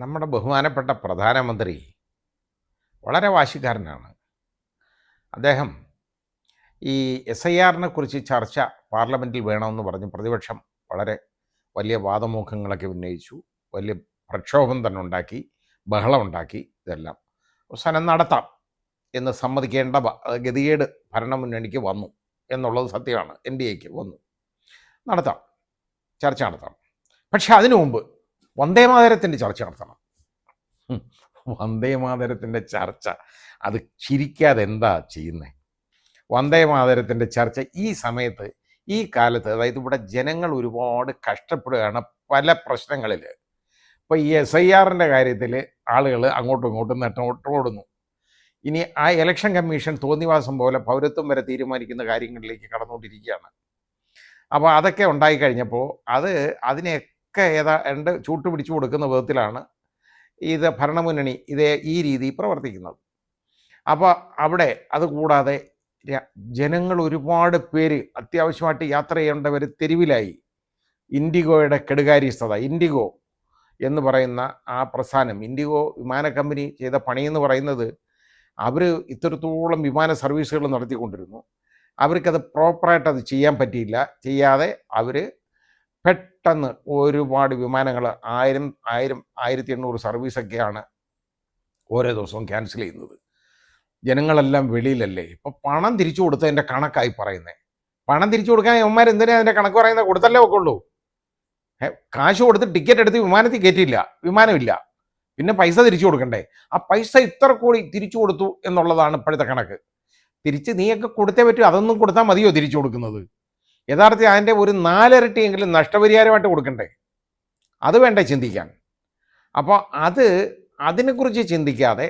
നമ്മുടെ ബഹുമാനപ്പെട്ട പ്രധാനമന്ത്രി വളരെ വാശിക്കാരനാണ്. അദ്ദേഹം ഈ SIRനെ കുറിച്ച് ചർച്ച പാർലമെൻറ്റിൽ വേണമെന്ന് പറഞ്ഞ് പ്രതിപക്ഷം വളരെ വലിയ വാദമുഖങ്ങളൊക്കെ ഉന്നയിച്ചു. വലിയ പ്രക്ഷോഭം തന്നെ ഉണ്ടാക്കി, ബഹളമുണ്ടാക്കി. ഇതെല്ലാം അവസാനം നടത്താം എന്ന് സമ്മതിക്കേണ്ട ഗതികേട് ഭരണമുന്നണിക്ക് വന്നു എന്നുള്ളത് സത്യമാണ്. NDAക്ക് വന്നു, നടത്താം, ചർച്ച നടത്താം. പക്ഷെ അതിനു മുമ്പ് വന്ദേമാതരത്തിൻ്റെ ചർച്ച നടത്തണം. വന്ദേമാതരത്തിൻ്റെ ചർച്ച, അത് ചിരിക്കാതെ എന്താ ചെയ്യുന്നത്? വന്ദേമാതരത്തിൻ്റെ ചർച്ച ഈ സമയത്ത്, ഈ കാലത്ത്, അതായത് ഇവിടെ ജനങ്ങൾ ഒരുപാട് കഷ്ടപ്പെടുകയാണ് പല പ്രശ്നങ്ങളിൽ. ഇപ്പോൾ ഈ SIRൻ്റെ കാര്യത്തിൽ ആളുകൾ അങ്ങോട്ടും ഇങ്ങോട്ടും നെട്ടോടുന്നു. ഇനി ആ ഇലക്ഷൻ കമ്മീഷൻ തോന്നിവാസം പോലെ പൗരത്വം വരെ തീരുമാനിക്കുന്ന കാര്യങ്ങളിലേക്ക് കടന്നുകൊണ്ടിരിക്കുകയാണ്. അപ്പോൾ അതൊക്കെ ഉണ്ടായിക്കഴിഞ്ഞപ്പോൾ അതിനെയൊക്കെ ഏതാണ്ട് ചൂട്ട് പിടിച്ചു കൊടുക്കുന്ന വിധത്തിലാണ് ഇത് ഭരണമുന്നണി ഈ രീതി പ്രവർത്തിക്കുന്നത്. അപ്പോൾ അവിടെ അതുകൂടാതെ ജനങ്ങൾ ഒരുപാട് പേര് അത്യാവശ്യമായിട്ട് യാത്ര ചെയ്യേണ്ടവർ തെരുവിലായി. ഇൻഡിഗോയുടെ കെടുകാര്യസ്ഥത, ഇൻഡിഗോ എന്ന് പറയുന്ന ആ പ്രസ്ഥാനം, ഇൻഡിഗോ വിമാന കമ്പനി ചെയ്ത പണിയെന്ന് പറയുന്നത്, അവർ ഇത്രത്തോളം വിമാന സർവീസുകൾ നടത്തിക്കൊണ്ടിരുന്നു. അവർക്കത് പ്രോപ്പറായിട്ട് അത് ചെയ്യാൻ പറ്റിയില്ല. ചെയ്യാതെ അവർ പെട്ടെന്ന് ഒരുപാട് വിമാനങ്ങൾ 1000-1800 സർവീസൊക്കെയാണ് ഓരോ ദിവസവും ക്യാൻസൽ ചെയ്യുന്നത്. ജനങ്ങളെല്ലാം വെളിയിലല്ലേ. ഇപ്പോൾ പണം തിരിച്ചു കൊടുത്തതിൻ്റെ കണക്കായി പറയുന്നത്. പണം തിരിച്ചു കൊടുക്കാൻ ഇവന്മാർ എന്തിനാ അതിൻ്റെ കണക്ക് പറയുന്നത്? കൊടുത്തല്ലേ ഒക്കെ ഉള്ളൂ. കാശ് കൊടുത്ത് ടിക്കറ്റ് എടുത്ത് വിമാനത്തിൽ കയറ്റിയില്ല, വിമാനമില്ല, പിന്നെ പൈസ തിരിച്ചു കൊടുക്കണ്ടേ? ആ പൈസ ഇത്ര കോടി തിരിച്ചു കൊടുത്തു എന്നുള്ളതാണ് ഇപ്പോഴത്തെ കണക്ക്. തിരിച്ച് നീയൊക്കെ കൊടുത്തേ പറ്റൂ. അതൊന്നും കൊടുത്താൽ മതിയോ തിരിച്ചു കൊടുക്കുന്നത്? യഥാർത്ഥത്തിൽ അതിൻ്റെ ഒരു 4 ഇരട്ടിയെങ്കിലും നഷ്ടപരിഹാരമായിട്ട് കൊടുക്കണ്ടേ? അത് വേണ്ടേ ചിന്തിക്കാൻ? അപ്പോൾ അതിനെക്കുറിച്ച് ചിന്തിക്കാതെ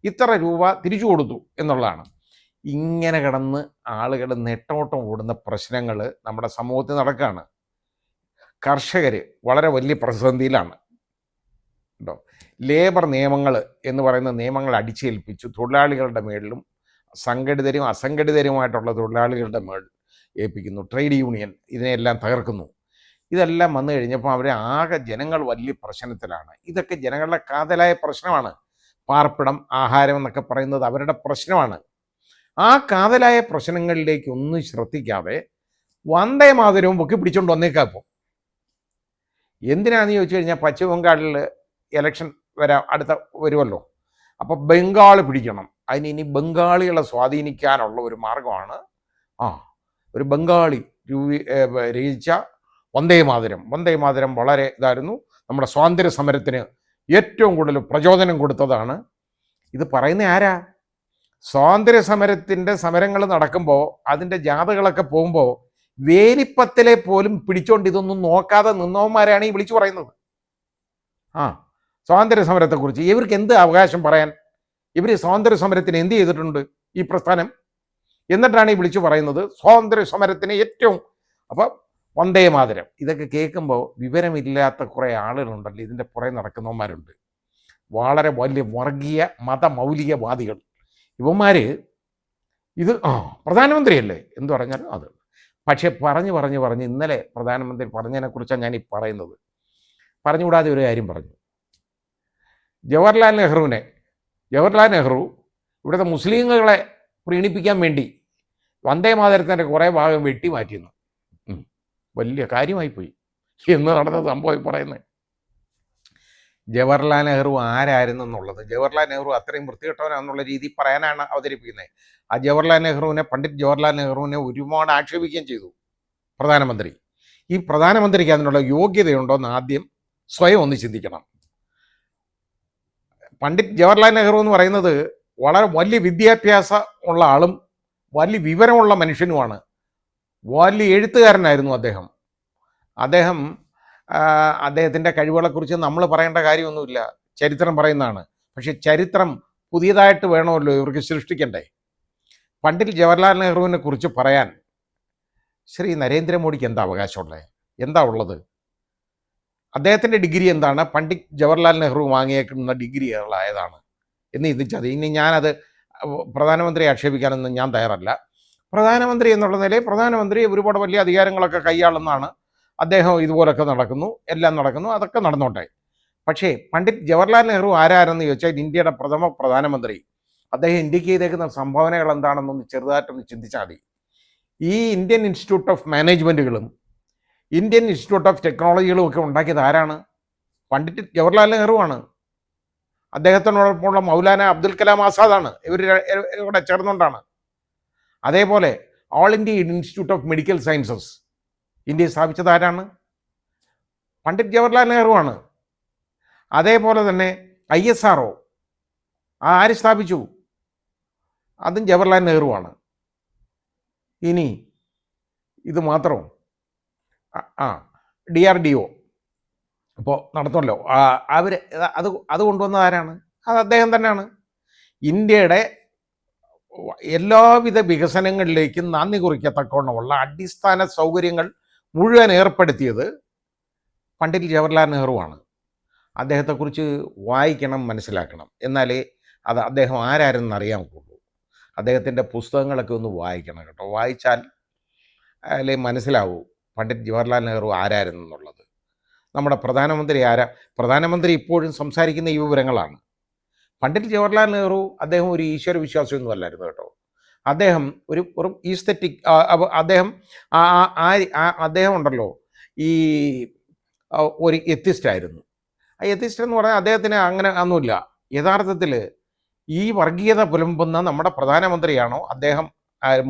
ഇത്ര രൂപ തിരിച്ചു കൊടുത്തു എന്നുള്ളതാണ്. ഇങ്ങനെ കിടന്ന് ആളുകൾ നെട്ടോട്ടം ഓടുന്ന പ്രശ്നങ്ങൾ നമ്മുടെ സമൂഹത്തിൽ നടക്കുകയാണ്. കർഷകർ വളരെ വലിയ പ്രതിസന്ധിയിലാണ് കേട്ടോ. ലേബർ നിയമങ്ങൾ എന്ന് പറയുന്ന നിയമങ്ങൾ അടിച്ചേൽപ്പിച്ചു തൊഴിലാളികളുടെ മേളിലും, സംഘടിതരും അസംഘടിതരുമായിട്ടുള്ള തൊഴിലാളികളുടെ മേൾ ഏൽപ്പിക്കുന്നു. ട്രേഡ് യൂണിയൻ ഇതിനെല്ലാം തകർക്കുന്നു. ഇതെല്ലാം വന്നു കഴിഞ്ഞപ്പോൾ ആകെ ജനങ്ങൾ വലിയ പ്രശ്നത്തിലാണ്. ഇതൊക്കെ ജനങ്ങളുടെ കാതലായ പ്രശ്നമാണ്. പാർപ്പിടം, ആഹാരം എന്നൊക്കെ പറയുന്നത് അവരുടെ പ്രശ്നമാണ്. ആ കാതലായ പ്രശ്നങ്ങളിലേക്ക് ഒന്നും ശ്രദ്ധിക്കാതെ വന്ദേമാതരവും പൊക്കി പിടിച്ചുകൊണ്ട് വന്നേക്കാം. ഇപ്പോൾ എന്തിനാണെന്ന് ചോദിച്ചു കഴിഞ്ഞാൽ, പശ്ചിമ ബംഗാളിൽ ഇലക്ഷൻ വരുമല്ലോ. അപ്പോൾ ബംഗാൾ പിടിക്കണം. ഇനി ബംഗാളികളെ സ്വാധീനിക്കാനുള്ള ഒരു മാർഗമാണ് ഒരു ബംഗാളി രചിച്ച വന്ദേമാതരം. വന്ദേമാതരം വളരെ ഇതായിരുന്നു. നമ്മുടെ സ്വാതന്ത്ര്യ സമരത്തിന് ഏറ്റവും കൂടുതൽ പ്രചോദനം കൊടുത്തതാണ്. ഇത് പറയുന്ന ആരാ? സ്വാതന്ത്ര്യ സമരത്തിൻ്റെ സമരങ്ങൾ നടക്കുമ്പോൾ, അതിൻ്റെ ജാഥകളൊക്കെ പോകുമ്പോൾ വേലിപ്പത്തിലെ പോലും പിടിച്ചോണ്ട് ഇതൊന്നും നോക്കാതെ നിന്നവന്മാരാണ് ഈ വിളിച്ചു പറയുന്നത്. സ്വാതന്ത്ര്യ സമരത്തെക്കുറിച്ച് ഇവർക്ക് എന്ത് അവകാശം പറയാൻ? ഇവർ സ്വാതന്ത്ര്യ സമരത്തിന് എന്ത് ചെയ്തിട്ടുണ്ട് ഈ പ്രസ്ഥാനം? എന്നിട്ടാണ് ഈ വിളിച്ചു പറയുന്നത് സ്വാതന്ത്ര്യ സമരത്തിന് ഏറ്റവും. അപ്പോൾ വന്ദേമാതരം ഇതൊക്കെ കേൾക്കുമ്പോൾ വിവരമില്ലാത്ത കുറേ ആളുകളുണ്ടല്ലോ, ഇതിൻ്റെ പുറകെ നടക്കുന്നവന്മാരുണ്ട്. വളരെ വലിയ വർഗീയ മതമൗലികവാദികൾ. ഇവന്മാർ ഇത് പ്രധാനമന്ത്രിയല്ലേ എന്ന് പറഞ്ഞാലും അത്. പക്ഷേ പറഞ്ഞ് ഇന്നലെ പ്രധാനമന്ത്രി പറഞ്ഞതിനെക്കുറിച്ചാണ് ഞാൻ ഈ പറയുന്നത്. പറഞ്ഞുകൂടാതെ ഒരു കാര്യം പറഞ്ഞു. ജവഹർലാൽ നെഹ്റു ഇവിടുത്തെ മുസ്ലിങ്ങളെ പ്രീണിപ്പിക്കാൻ വേണ്ടി വന്ദേമാതരത്തിൻ്റെ കുറേ ഭാഗം വെട്ടി മാറ്റിയെന്ന്. വലിയ കാര്യമായിപ്പോയി എന്ന് നടന്ന സംഭവം പറയുന്നത്. ജവഹർലാൽ നെഹ്റു ആരായിരുന്നെന്നുള്ളത്, ജവഹർലാൽ നെഹ്റു അത്രയും വൃത്തികെട്ടവനാണെന്നുള്ള രീതി പറയാനാണ് അവതരിപ്പിക്കുന്നത്. ആ പണ്ഡിറ്റ് ജവഹർലാൽ നെഹ്റുവിനെ ഒരുപാട് ആക്ഷേപിക്കുകയും ചെയ്തു പ്രധാനമന്ത്രി. ഈ പ്രധാനമന്ത്രിക്ക് അതിനുള്ള യോഗ്യതയുണ്ടോ എന്ന് ആദ്യം സ്വയം ഒന്ന് ചിന്തിക്കണം. പണ്ഡിറ്റ് ജവഹർലാൽ നെഹ്റു എന്ന് പറയുന്നത് വളരെ വലിയ വിദ്യാഭ്യാസം ഉള്ള ആളും വലിയ വിവരമുള്ള മനുഷ്യനുമാണ്. വലിയ എഴുത്തുകാരനായിരുന്നു അദ്ദേഹത്തിൻ്റെ കഴിവുകളെക്കുറിച്ച് നമ്മൾ പറയേണ്ട കാര്യമൊന്നുമില്ല, ചരിത്രം പറയുന്നതാണ്. പക്ഷെ ചരിത്രം പുതിയതായിട്ട് വേണമല്ലോ ഇവർക്ക് സൃഷ്ടിക്കണ്ടേ. പണ്ഡിറ്റ് ജവഹർലാൽ നെഹ്റുവിനെ കുറിച്ച് പറയാൻ ശ്രീ നരേന്ദ്രമോദിക്ക് എന്താ അവകാശമുള്ളത്? എന്താ ഉള്ളത്? അദ്ദേഹത്തിൻ്റെ ഡിഗ്രി എന്താണ്? പണ്ഡിറ്റ് ജവഹർലാൽ നെഹ്റു വാങ്ങിയേക്കുന്ന ഡിഗ്രികളായതാണ് എന്ന് ചിന്തിച്ചത്. ഇനി ഞാനത് പ്രധാനമന്ത്രിയെ ആക്ഷേപിക്കാനൊന്നും ഞാൻ തയ്യാറല്ല. പ്രധാനമന്ത്രി എന്നുള്ള നിലയിൽ പ്രധാനമന്ത്രി ഒരുപാട് വലിയ അധികാരങ്ങളൊക്കെ കൈയാളുന്നതാണ് അദ്ദേഹം. ഇതുപോലൊക്കെ നടക്കുന്നു, എല്ലാം നടക്കുന്നു, അതൊക്കെ നടന്നോട്ടെ. പക്ഷേ പണ്ഡിറ്റ് ജവഹർലാൽ നെഹ്റു ആരാരെന്ന് ചോദിച്ചാൽ ഇന്ത്യയുടെ പ്രഥമ പ്രധാനമന്ത്രി. അദ്ദേഹം ഇന്ത്യക്ക് ചെയ്തേക്കുന്ന സംഭാവനകൾ എന്താണെന്നൊന്ന് ചെറുതായിട്ടൊന്ന് ചിന്തിച്ചാൽ മതി. ഈ ഇന്ത്യൻ ഇൻസ്റ്റിറ്റ്യൂട്ട് ഓഫ് മാനേജ്മെൻറ്റുകളും ഇന്ത്യൻ ഇൻസ്റ്റിറ്റ്യൂട്ട് ഓഫ് ടെക്നോളജികളും ഒക്കെ ഉണ്ടാക്കിയത് ആരാണ്? പണ്ഡിറ്റ് ജവഹർലാൽ നെഹ്റുവാണ്. അദ്ദേഹത്തിനോടൊപ്പമുള്ള മൗലാന അബ്ദുൽ കലാം ആസാദാണ്. ഇവർ ഇവിടെ ചേർന്നുകൊണ്ടാണ്. അതേപോലെ all India institute of medical sciences ഇന്ത്യയിൽ സ്ഥാപിച്ചത് ആരാണ്? പണ്ഡിറ്റ് ജവഹർലാൽ നെഹ്റുവാണ്. അതേപോലെ തന്നെ ISRO ആര് സ്ഥാപിച്ചു? അതും ജവഹർലാൽ നെഹ്റുവാണ്. ഇനി ഇത് മാത്രം DRDO ഇപ്പോൾ നടത്തുമല്ലോ, അവർ അത് കൊണ്ടുവന്നത് ആരാണ്? അത് അദ്ദേഹം തന്നെയാണ്. ഇന്ത്യയുടെ എല്ലാവിധ വികസനങ്ങളിലേക്കും നന്ദി കുറിക്കത്തക്കവണ്ണമുള്ള അടിസ്ഥാന സൗകര്യങ്ങൾ മുഴുവൻ ഏർപ്പെടുത്തിയത് പണ്ഡിറ്റ് ജവഹർലാൽ നെഹ്റുവാണ്. അദ്ദേഹത്തെക്കുറിച്ച് വായിക്കണം, മനസ്സിലാക്കണം. എന്നാലേ അത് അദ്ദേഹം ആരാരെന്ന് അറിയാൻ കൊള്ളൂ. അദ്ദേഹത്തിൻ്റെ പുസ്തകങ്ങളൊക്കെ ഒന്ന് വായിക്കണം കേട്ടോ. വായിച്ചാൽ അല്ലേ മനസ്സിലാവൂ പണ്ഡിറ്റ് ജവഹർലാൽ നെഹ്റു ആരാരെന്നുള്ളത്. നമ്മുടെ പ്രധാനമന്ത്രി പ്രധാനമന്ത്രി ഇപ്പോഴും സംസാരിക്കുന്ന ഈ വിവരങ്ങളാണ്. പണ്ഡിറ്റ് ജവഹർലാൽ നെഹ്റു അദ്ദേഹം ഒരു ഈശ്വര വിശ്വാസിയൊന്നും അല്ലായിരുന്നു കേട്ടോ. അദ്ദേഹം ഒരു ഈസ്തറ്റിക് അദ്ദേഹം ഉണ്ടല്ലോ, ഈ ഒരു എത്തിസ്റ്റായിരുന്നു. ആ എത്തിസ്റ്റ് എന്ന് പറഞ്ഞാൽ അദ്ദേഹത്തിന് അങ്ങനെ ഒന്നുമില്ല. യഥാർത്ഥത്തിൽ ഈ വർഗീയത പുലമ്പുന്ന നമ്മുടെ പ്രധാനമന്ത്രിയാണോ അദ്ദേഹം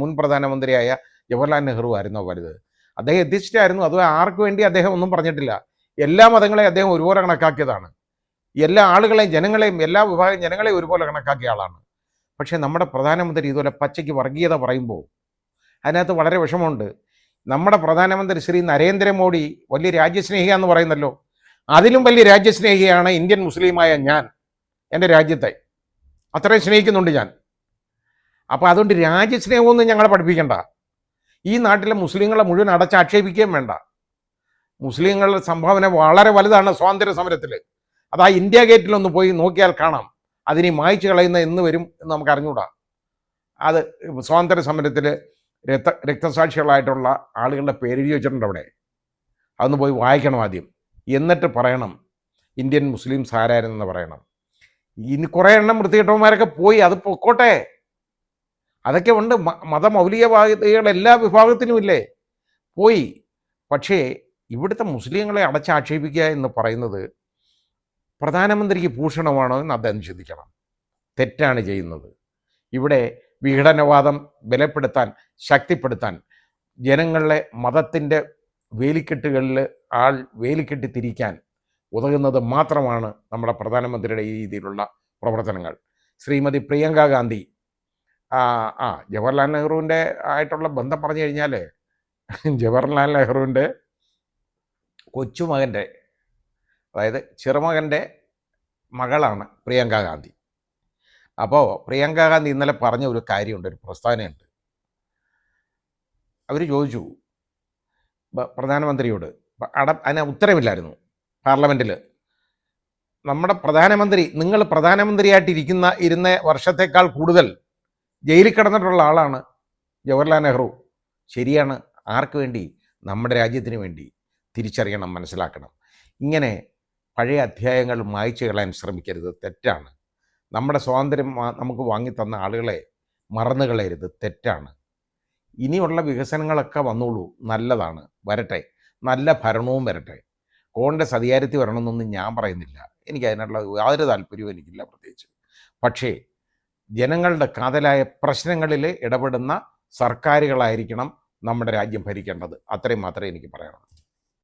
മുൻ പ്രധാനമന്ത്രിയായ ജവഹർലാൽ നെഹ്റു ആയിരുന്നോ വലുത്? അദ്ദേഹം എത്തിസ്റ്റായിരുന്നു. അത് ആർക്ക് വേണ്ടി അദ്ദേഹം ഒന്നും പറഞ്ഞിട്ടില്ല. എല്ലാ മതങ്ങളെയും അദ്ദേഹം ഒരുപോലെ കണക്കാക്കിയതാണ്. എല്ലാ ആളുകളെയും, ജനങ്ങളെയും, എല്ലാ വിഭാഗം ജനങ്ങളെയും ഒരുപോലെ കണക്കാക്കിയ ആളാണ്. പക്ഷേ നമ്മുടെ പ്രധാനമന്ത്രി ഇതുപോലെ പച്ചയ്ക്ക് വർഗീയത പറയുമ്പോൾ അതിനകത്ത് വളരെ വിഷമമുണ്ട്. നമ്മുടെ പ്രധാനമന്ത്രി ശ്രീ നരേന്ദ്രമോദി വലിയ രാജ്യസ്നേഹിക എന്ന് പറയുന്നല്ലോ. അതിലും വലിയ രാജ്യസ്നേഹിയാണ് ഇന്ത്യൻ മുസ്ലിമായ ഞാൻ. എൻ്റെ രാജ്യത്തെ അത്രയും സ്നേഹിക്കുന്നുണ്ട് ഞാൻ. അപ്പോൾ അതുകൊണ്ട് രാജ്യസ്നേഹമൊന്നും ഞങ്ങളെ പഠിപ്പിക്കേണ്ട. ഈ നാട്ടിലെ മുസ്ലിങ്ങളെ മുഴുവൻ അടച്ചാക്ഷേപിക്കുകയും വേണ്ട. മുസ്ലിങ്ങളുടെ സംഭാവന വളരെ വലുതാണ് സ്വാതന്ത്ര്യ സമരത്തിൽ. അത് ആ ഇന്ത്യ ഗേറ്റിലൊന്ന് പോയി നോക്കിയാൽ കാണാം. അതിനെ മായ്ച്ചു കളയുന്ന എന്ന് വരും എന്ന് നമുക്ക് അറിഞ്ഞുകൂടാ. അത് സ്വാതന്ത്ര്യ സമരത്തിൽ രക്തസാക്ഷികളായിട്ടുള്ള ആളുകളുടെ പേരെഴുതി വെച്ചിട്ടുണ്ട് അവിടെ. അതൊന്ന് പോയി വായിക്കണം ആദ്യം. എന്നിട്ട് പറയണം ഇന്ത്യൻ മുസ്ലിംസ് ആരാരെന്ന് പറയണം. ഇനി കുറേ എണ്ണം വൃത്തികെട്ടവന്മാരൊക്കെ പോയി, അത് പൊക്കോട്ടെ. അതൊക്കെ ഉണ്ട്. മതമൗലികവാദികൾ എല്ലാ വിഭാഗത്തിലും ഇല്ലേ, പോയി. പക്ഷേ ഇവിടുത്തെ മുസ്ലിങ്ങളെ അടച്ചാക്ഷേപിക്കുക എന്ന് പറയുന്നത് പ്രധാനമന്ത്രിക്ക് ഭൂഷണമാണോ എന്ന് അദ്ദേഹം ചിന്തിക്കണം. തെറ്റാണ് ചെയ്യുന്നത്. ഇവിടെ വിഘടനവാദം ബലപ്പെടുത്താൻ, ശക്തിപ്പെടുത്താൻ, ജനങ്ങളെ മതത്തിൻ്റെ വേലിക്കെട്ടുകളിൽ വേലിക്കെട്ടി തിരിക്കാൻ ഉതകുന്നത് മാത്രമാണ് നമ്മുടെ പ്രധാനമന്ത്രിയുടെ ഈ രീതിയിലുള്ള പ്രവർത്തനങ്ങൾ. ശ്രീമതി പ്രിയങ്ക ഗാന്ധി ജവഹർലാൽ നെഹ്റുവിൻ്റെ ആയിട്ടുള്ള ബന്ധം പറഞ്ഞു കഴിഞ്ഞാൽ, ജവഹർലാൽ നെഹ്റുവിൻ്റെ കൊച്ചുമകൻ്റെ, അതായത് ചെറുമകൻ്റെ മകളാണ് പ്രിയങ്ക ഗാന്ധി. അപ്പോൾ പ്രിയങ്ക ഗാന്ധി ഇന്നലെ പറഞ്ഞ ഒരു കാര്യമുണ്ട്, ഒരു പ്രസ്താവനയുണ്ട്. അവർ ചോദിച്ചു പ്രധാനമന്ത്രിയോട്, അതിന് ഉത്തരവില്ലായിരുന്നു പാർലമെൻറ്റിൽ. നമ്മുടെ പ്രധാനമന്ത്രി, നിങ്ങൾ ഇരുന്ന വർഷത്തേക്കാൾ കൂടുതൽ ജയിലിൽ കിടന്നിട്ടുള്ള ആളാണ് ജവഹർലാൽ നെഹ്റു. ശരിയാണ്. ആർക്ക് വേണ്ടി? നമ്മുടെ രാജ്യത്തിന് വേണ്ടി. തിരിച്ചറിയണം, മനസ്സിലാക്കണം. ഇങ്ങനെ പഴയ അധ്യായങ്ങൾ മായ്ച്ചു കളയാൻ ശ്രമിക്കരുത്. തെറ്റാണ്. നമ്മുടെ സ്വാതന്ത്ര്യം നമുക്ക് വാങ്ങിത്തന്ന ആളുകളെ മറന്നു കളയരുത്. തെറ്റാണ്. ഇനിയുള്ള വികസനങ്ങളൊക്കെ വന്നോളൂ, നല്ലതാണ്, വരട്ടെ. നല്ല ഭരണവും വരട്ടെ. കോൺഗ്രസ് അധികാരത്തിൽ വരണമെന്നൊന്നും ഞാൻ പറയുന്നില്ല. എനിക്ക് അതിനുള്ള യാതൊരു താല്പര്യവും എനിക്കില്ല പ്രത്യേകിച്ച്. പക്ഷേ ജനങ്ങളുടെ കാതലായ പ്രശ്നങ്ങളിൽ ഇടപെടുന്ന സർക്കാരുകളായിരിക്കണം നമ്മുടെ രാജ്യം ഭരിക്കേണ്ടത്. അത്രയും മാത്രമേ എനിക്ക് പറയാനുള്ളൂ.